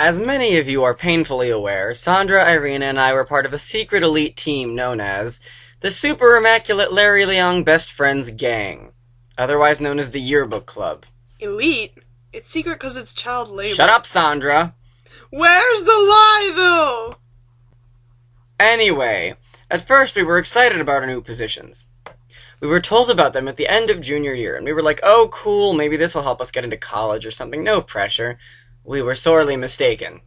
As many of you are painfully aware, Sandra, Irina, and I were part of a secret elite team known as the Super Immaculate Larry Leong Best Friends Gang, otherwise known as the Yearbook Club. Elite? It's secret because it's child labor. Shut up, Sandra! Where's the lie, though? Anyway, at first we were excited about our new positions. We were told about them at the end of junior year, and we were like, oh cool, maybe this will help us get into college or something, no pressure. We were sorely mistaken.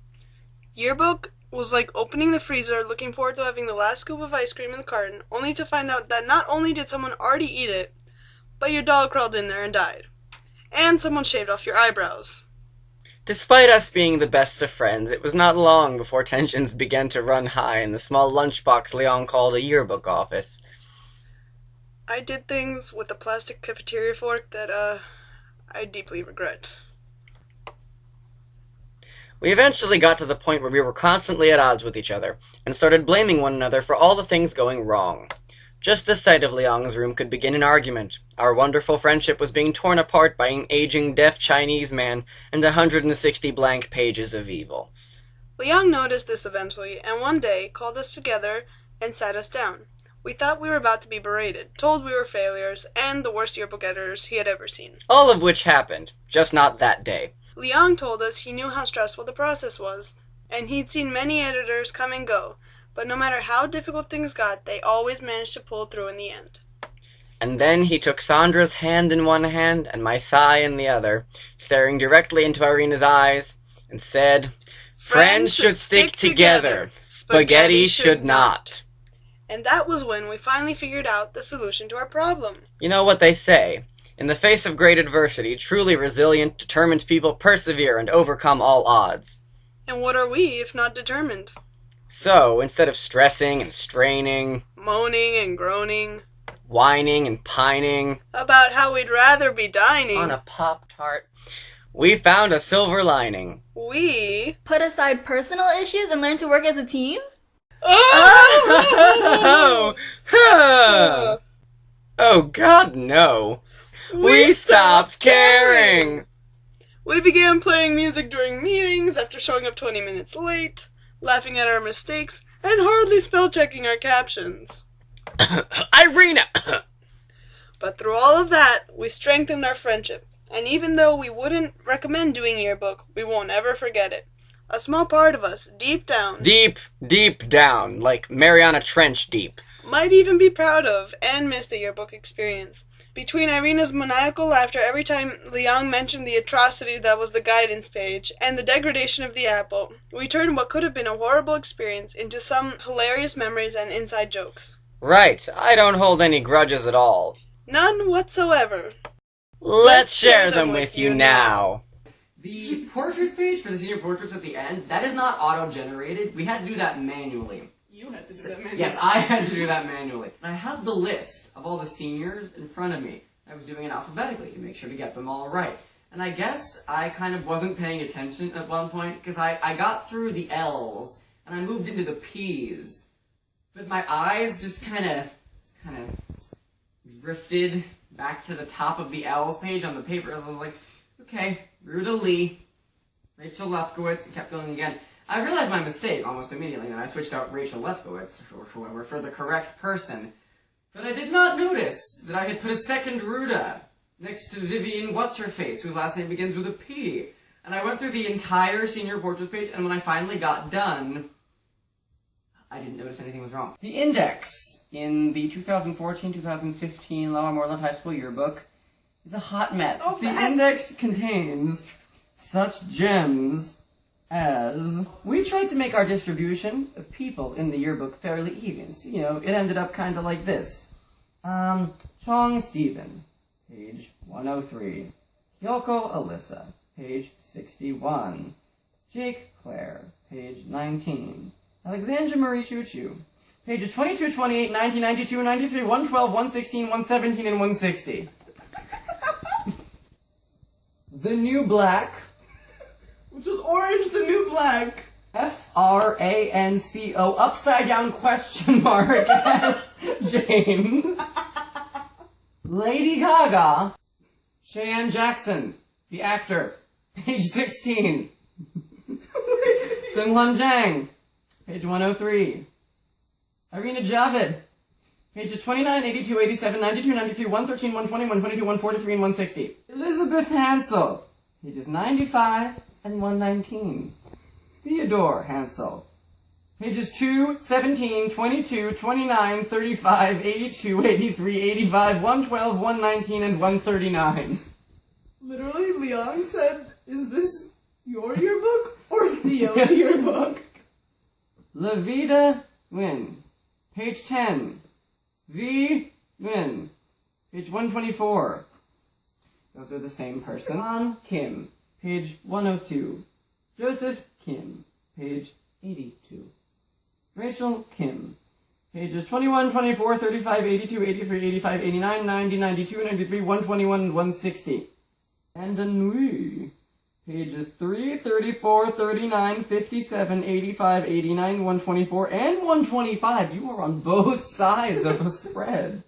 Yearbook was like opening the freezer, looking forward to having the last scoop of ice cream in the carton, only to find out that not only did someone already eat it, but your dog crawled in there and died. And someone shaved off your eyebrows. Despite us being the best of friends, it was not long before tensions began to run high in the small lunchbox Leon called a yearbook office. I did things with a plastic cafeteria fork that, I deeply regret. We eventually got to the point where we were constantly at odds with each other, and started blaming one another for all the things going wrong. Just the sight of Liang's room could begin an argument. Our wonderful friendship was being torn apart by an aging deaf Chinese man and 160 blank pages of evil. Liang noticed this eventually, and one day called us together and sat us down. We thought we were about to be berated, told we were failures, and the worst yearbook editors he had ever seen. All of which happened, just not that day. Liang told us he knew how stressful the process was, and he'd seen many editors come and go, but no matter how difficult things got, they always managed to pull through in the end. And then he took Sandra's hand in one hand and my thigh in the other, staring directly into Irina's eyes, and said, "Friends should stick together. Spaghetti should not." And that was when we finally figured out the solution to our problem. You know what they say. In the face of great adversity, truly resilient, determined people persevere and overcome all odds. And what are we if not determined? So, instead of stressing and straining, moaning and groaning, whining and pining about how we'd rather be dining on a Pop-Tart, we found a silver lining. We put aside personal issues and learn to work as a team? Oh God, no. We stopped caring. We began playing music during meetings after showing up 20 minutes late, laughing at our mistakes, and hardly spell-checking our captions. Irina! But through all of that, we strengthened our friendship, and even though we wouldn't recommend doing yearbook, we won't ever forget it. A small part of us, deep down, deep down, like Mariana Trench deep, might even be proud of and miss the yearbook experience. Between Irina's maniacal laughter every time Liang mentioned the atrocity that was the guidance page, and the degradation of the apple, we turned what could have been a horrible experience into some hilarious memories and inside jokes. Right, I don't hold any grudges at all. None whatsoever. Let's share them with you now. The portraits page for the senior portraits at the end, that is not auto-generated. We had to do that manually. You had to do that manually. Yes, I had to do that manually. And I had the list of all the seniors in front of me. I was doing it alphabetically to make sure to get them all right. And I guess I kind of wasn't paying attention at one point, because I got through the L's, and I moved into the P's. But my eyes just kind of drifted back to the top of the L's page on the paper. I was like, okay, Ruta Lee, Rachel Lefkowitz, and kept going again. I realized my mistake almost immediately, and I switched out Rachel Lefkowitz, for the correct person. But I did not notice that I had put a second Ruta next to Vivian What's-Her-Face, whose last name begins with a P. And I went through the entire senior portraits page, and when I finally got done, I didn't notice anything was wrong. The index in the 2014-2015 Lower Moreland High School yearbook is a hot mess. Oh, the index contains such gems as we tried to make our distribution of people in the yearbook fairly even. So, you know, it ended up kind of like this. Chong Stephen, page 103. Kyoko Alyssa, page 61. Jake Claire, page 19. Alexandra Marie Choo-Choo, pages 22, 28, 19, 92, 93, 112, 116, 117, and 160. The New Black, which is Orange the New Black. Franco upside down question mark S. James. Lady Gaga. Cheyenne Jackson, the actor, page 16. Wait, Seungwon Jang, page 103. Irina Javid, pages 29, 82, 87, 92, 93, 113, 120, 122, 143, and 160. Elizabeth Hansel, pages 95 and 119. Theodore Hansel, pages 2, 17, 22, 29, 35, 82, 83, 85, 112, 119, and 139. Literally, Leon said, "Is this your yearbook or Theo's yearbook?" Levita Nguyen, page 10. V. Nguyen, page 124. Those are the same person. Han Kim, page 102. Joseph Kim, page 82. Rachel Kim, pages 21, 24, 35, 82, 83, 85, 89, 90, 92, 93, 121, and 160. Amanda Nui, pages 3, 34, 39, 57, 85, 89, 124, and 125. You are on both sides of the spread.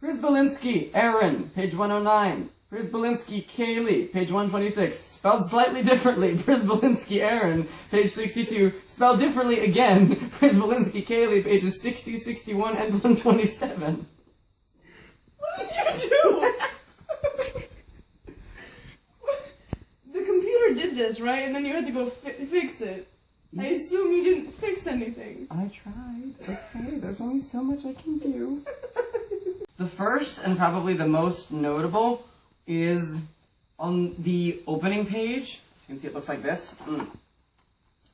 Prisbalinski Aaron, page 109. Prisbalinski Kaylee, page 126. Spelled slightly differently. Prisbalinski Aaron, page 62. Spelled differently again. Prisbalinski Kaylee, pages 60, 61, and 127. What did you do? The computer did this, right? And then you had to go fix it. I assume you didn't fix anything. I tried. Okay, there's only so much I can do. The first and probably the most notable is on the opening page. You can see it looks like this.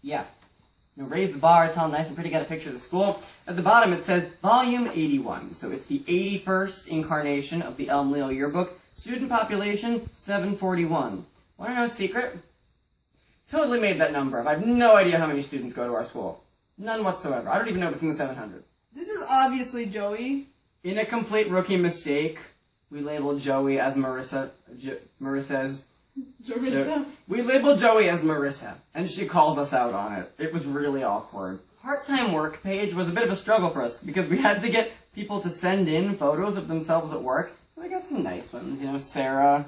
Yeah. You know, raise the bar, it's all nice and pretty, got a picture of the school. At the bottom it says Volume 81. So it's the 81st incarnation of the Elm Leo yearbook. Student population, 741. Want to know a secret? Totally made that number up. I have no idea how many students go to our school. None whatsoever. I don't even know if it's in the 700s. This is obviously Joey. In a complete rookie mistake, we labeled Joey as Marissa. Marissa's. Jarissa. We labeled Joey as Marissa, and she called us out on it. It was really awkward. Part-time work page was a bit of a struggle for us because we had to get people to send in photos of themselves at work. We got some nice ones, you know, Sarah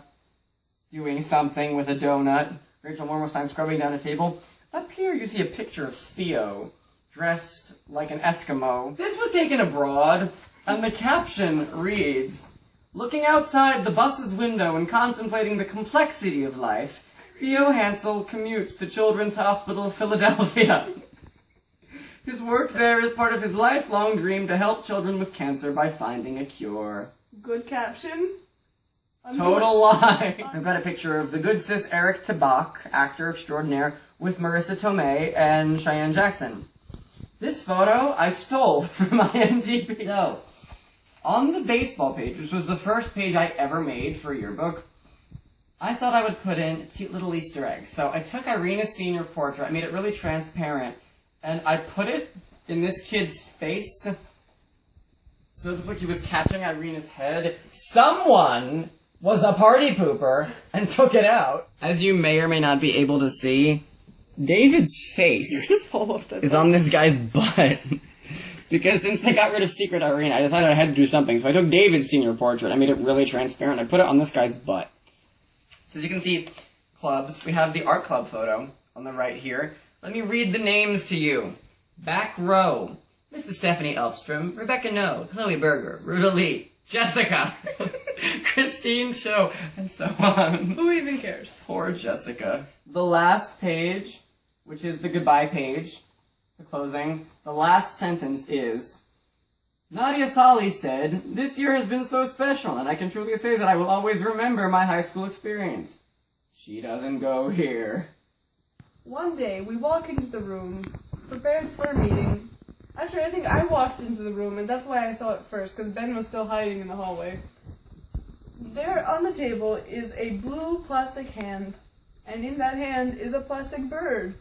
doing something with a donut, Rachel Mormosheim scrubbing down a table. Up here you see a picture of Theo, dressed like an Eskimo. This was taken abroad, and the caption reads, "Looking outside the bus's window and contemplating the complexity of life, Theo Hansel commutes to Children's Hospital of Philadelphia. His work there is part of his lifelong dream to help children with cancer by finding a cure." Good caption. Total lie. I've got a picture of the good sis Eric Tabak, actor extraordinaire, with Marissa Tomei and Cheyenne Jackson. This photo I stole from IMDb. So, on the baseball page, which was the first page I ever made for a yearbook, I thought I would put in a cute little Easter egg. So I took Irina's senior portrait, I made it really transparent, and I put it in this kid's face. So it looked like he was catching Irina's head. Someone was a party pooper and took it out. As you may or may not be able to see, David's face is on this guy's butt. Because since they got rid of Secret Irina, I decided I had to do something. So I took David's senior portrait, I made it really transparent, I put it on this guy's butt. So as you can see, clubs, we have the art club photo on the right here. Let me read the names to you. Back row, Mrs. Stephanie Elfstrom, Rebecca No, Chloe Berger, Ruta Lee, Jessica, Christine Cho, and so on. Who even cares? Poor Jessica. The last page, which is the goodbye page, the closing, the last sentence is, Nadia Sali said, "This year has been so special, and I can truly say that I will always remember my high school experience." She doesn't go here. One day, we walk into the room, prepared for a meeting. Actually, I think I walked into the room, and that's why I saw it first, because Ben was still hiding in the hallway. There on the table is a blue plastic hand, and in that hand is a plastic bird.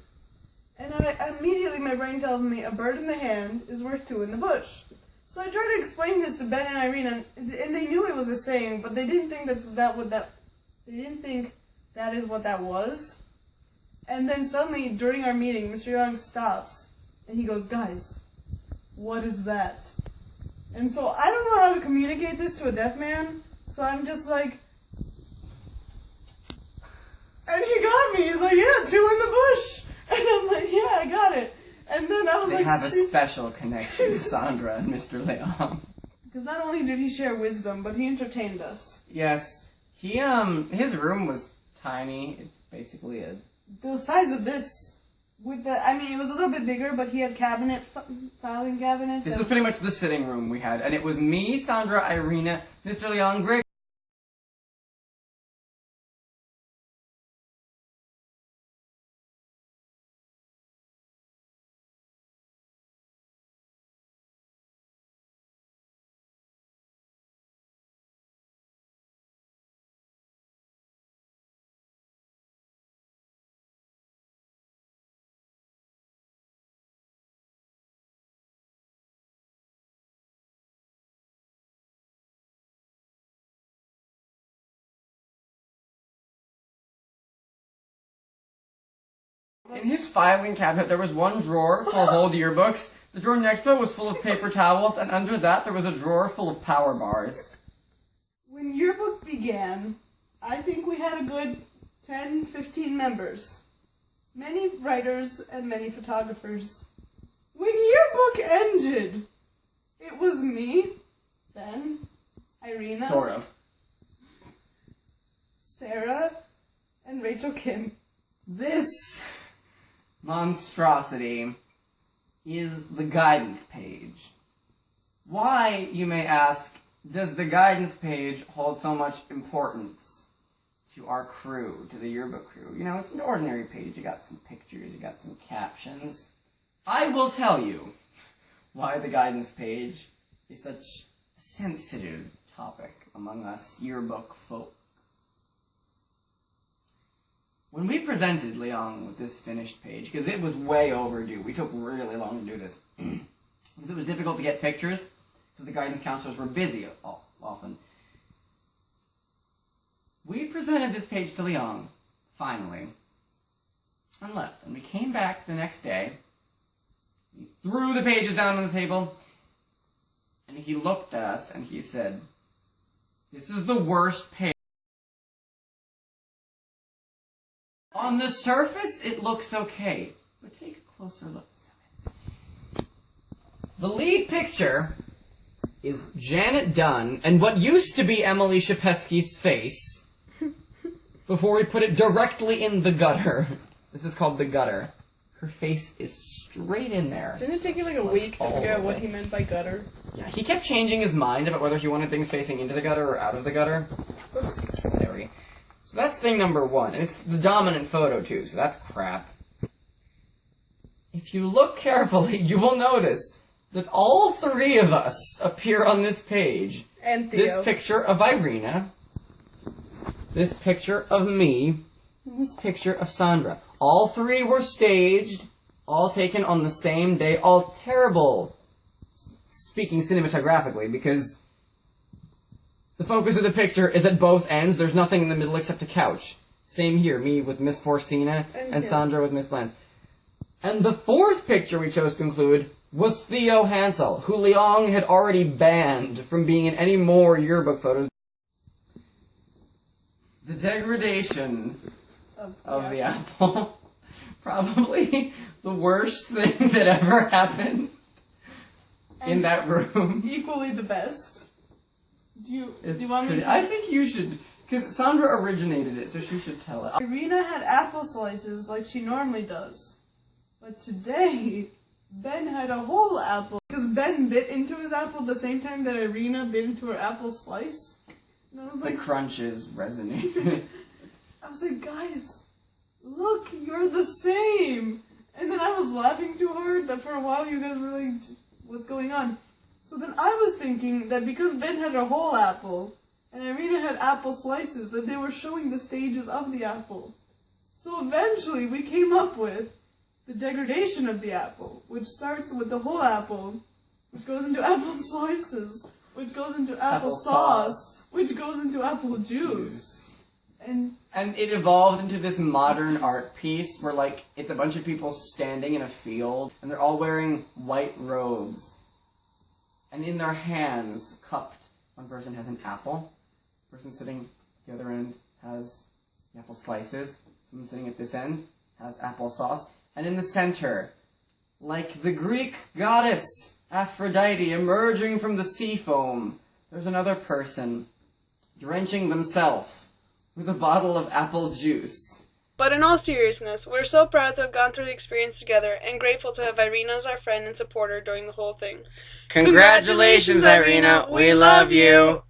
And immediately my brain tells me a bird in the hand is worth two in the bush. So I tried to explain this to Ben and Irina, and they knew it was a saying, but they didn't think they didn't think that is what that was. And then suddenly, during our meeting, Mr. Young stops, and he goes, "Guys, what is that?" And so I don't know how to communicate this to a deaf man, so I'm just like, and he got me. He's like, "Yeah, two in the bush." And And I'm like, yeah, I got it. And then I was They like, have a special connection, Sandra and Mr. Leon. because not only did he share wisdom, but he entertained us. Yes, his room was tiny. It's basically The size of this, it was a little bit bigger, but he had filing cabinets. This was pretty much the sitting room we had, and it was me, Sandra, Irina, Mr. Leon, Greg. In his filing cabinet, there was one drawer full of old yearbooks. The drawer next to it was full of paper towels, and under that there was a drawer full of power bars. When yearbook began, I think we had a good 10, 15 members. Many writers and many photographers. When yearbook ended, it was me, Ben, Irina, Sort of. Sarah, and Rachel Kim. This monstrosity is the guidance page. Why, you may ask, does the guidance page hold so much importance to our crew, to the yearbook crew? You know, it's an ordinary page. You got some pictures, you got some captions. I will tell you why the guidance page is such a sensitive topic among us yearbook folk. When we presented Leon with this finished page, because it was way overdue, we took really long to do this, because it was difficult to get pictures, because the guidance counselors were busy often. We presented this page to Leon, finally, and left. And we came back the next day, he threw the pages down on the table, and he looked at us and he said, "This is the worst page. On the surface, it looks okay, but take a closer look." The lead picture is Janet Dunn and what used to be Emily Shapesky's face before we put it directly in the gutter. This is called the gutter. Her face is straight in there. Didn't it take you like a week to figure out what he meant by gutter? Yeah, he kept changing his mind about whether he wanted things facing into the gutter or out of the gutter. Very. So that's thing number one, and it's the dominant photo too, so that's crap. If you look carefully, you will notice that all three of us appear on this page. And Theo. This picture of Irina, this picture of me, and this picture of Sandra. All three were staged, all taken on the same day, all terrible, speaking cinematographically, because the focus of the picture is at both ends. There's nothing in the middle except a couch. Same here, me with Miss Forcina and Sandra with Miss Blanche. And the fourth picture we chose to include was Theo Hansel, who Leong had already banned from being in any more yearbook photos. The degradation of the apple. Probably the worst thing that ever happened in that room. Equally the best. Do you It's want me pretty, to... I think you should, because Sandra originated it, so she should tell it. Irina had apple slices like she normally does. But today, Ben had a whole apple. Because Ben bit into his apple at the same time that Irina bit into her apple slice. And I was The like... crunches resonate. I was like, guys, look, you're the same. And then I was laughing too hard that for a while you guys were like, what's going on? So then I was thinking that because Ben had a whole apple, and Irina had apple slices, that they were showing the stages of the apple. So eventually we came up with the degradation of the apple, which starts with the whole apple, which goes into apple slices, which goes into apple sauce, which goes into apple juice. And it evolved into this modern art piece where, like, it's a bunch of people standing in a field, and they're all wearing white robes. And in their hands, cupped, one person has an apple. The person sitting at the other end has the apple slices. Someone sitting at this end has applesauce. And in the center, like the Greek goddess Aphrodite emerging from the sea foam, there's another person, drenching themselves with a bottle of apple juice. But in all seriousness, we're so proud to have gone through the experience together and grateful to have Irina as our friend and supporter during the whole thing. Congratulations, Irina. We love you.